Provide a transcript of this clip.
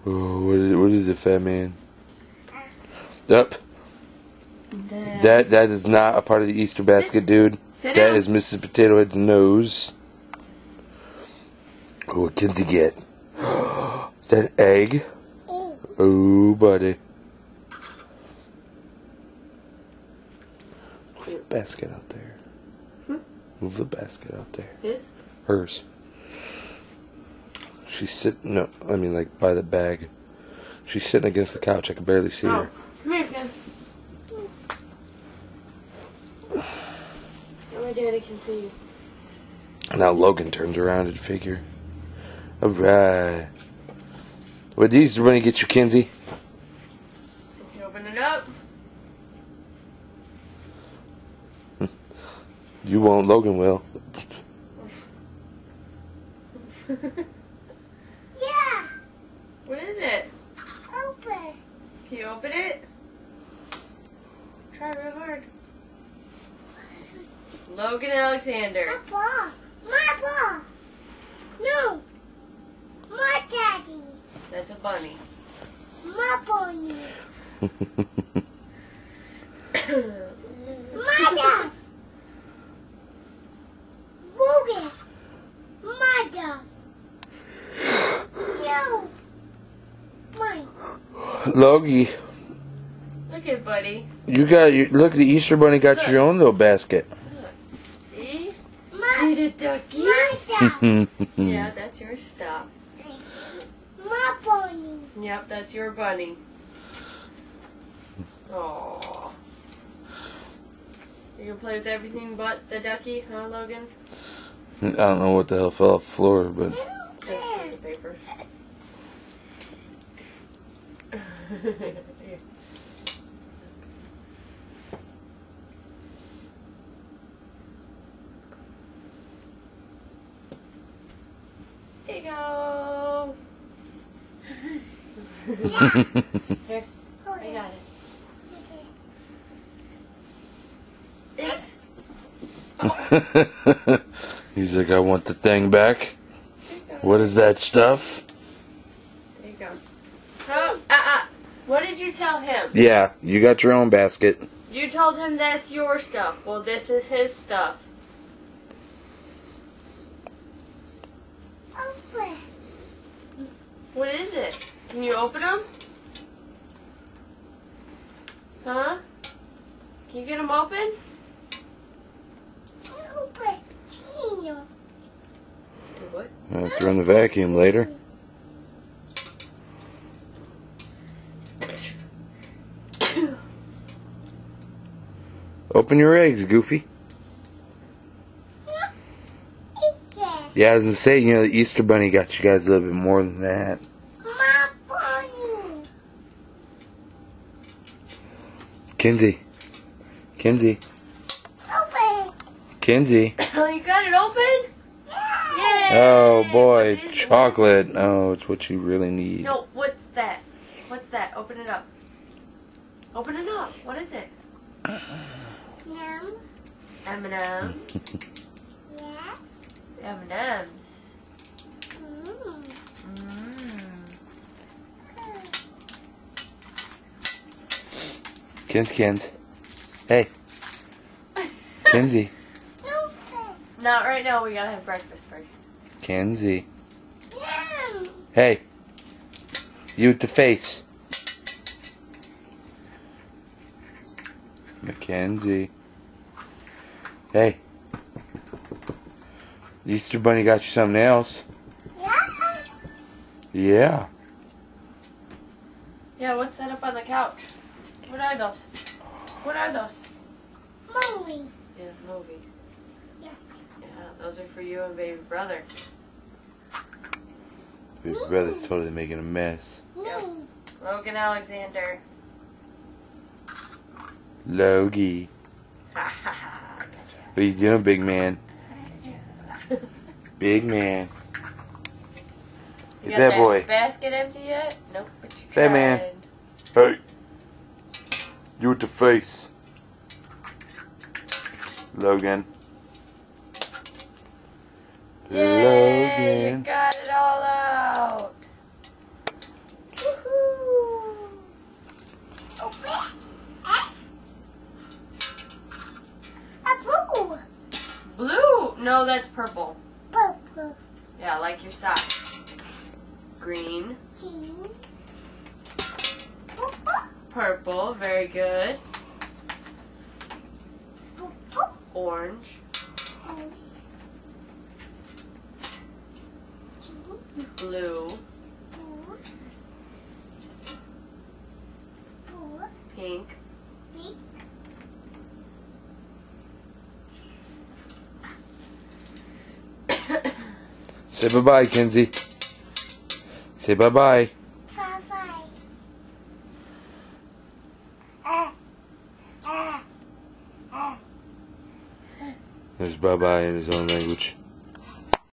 Oh, what is it, fat man? Yep. That is not a part of the Easter basket, dude. Sit that down. is Mrs. Potato Head's nose. Oh, what kids he get? Is that an egg? Oh, buddy. Move the basket out there. Move the basket out there. His? Hers. She's sitting, no, I mean like by the bag. She's sitting against the couch. I can barely see her. Come here, Ken. My daddy can see you. Now Logan turns around and figure. Alright. What these when you get you, Kinsey? You open it up. You won't, Logan will. Yeah. What is it? Open. Can you open it? Try real hard. Logan Alexander. Papa. My ball. No. My daddy. That's a bunny. My bunny. My dad. Logan. My dad. No. Mine. Logie, Look at buddy. you got look, the Easter Bunny got your own little basket. See? My, See the ducky? my dad. Yeah, that's your stuff. My bunny. Yep, that's your bunny. Aww. You gonna play with everything but the ducky, huh, Logan? I don't know what the hell fell off the floor, but Just a piece of paper. Here. There you go. Here, I got it. This. he's like, I want the thing back. What is that stuff? There you go. Oh, what did you tell him? Yeah, you got your own basket. You told him that's your stuff. Well, this is his stuff. Open. What is it? Can you open them? Huh? Can you get them open? Open. Chino. Do what? I have to run the vacuum later. Open your eggs, Goofy. Yeah, I was gonna say, you know, the Easter Bunny got you guys a little bit more than that. My bunny. Kinsey. Kinsey. Open. Kinsey. Oh, you got it open? Yeah. Yay! Oh What boy, is it? chocolate. Oh, it's what you really need. No, what's that? What's that? Open it up. Open it up. What is it? Yum. M&M. Yes. M&M's. Mm. Kins. Hey. Kinsey. Open. Not right now. We gotta have breakfast first. Kinsey. Yum. Hey. You with the face. Mackenzie. Hey. The Easter Bunny got you something else. Yes. Yeah. Yeah, what's that up on the couch? What are those? What are those? Mommy. Yeah, movies. Yes. Yeah, those are for you and baby brother. His brother's totally making a mess. Me. Logan Alexander. Logie. Ha ha ha. Gotcha. What are you doing, big man? Big man. You Is got that boy? basket empty yet? Nope. But you Fat man. tried. Hey. You with the face. Logan. Yay! You Logan. got it all out. No, that's purple. Purple. Yeah, like your socks. Green. Green. Purple. Very good. Purple. Orange. Blue. Pink. Say bye-bye, Kenzie. Say bye-bye. There's bye-bye in his own language.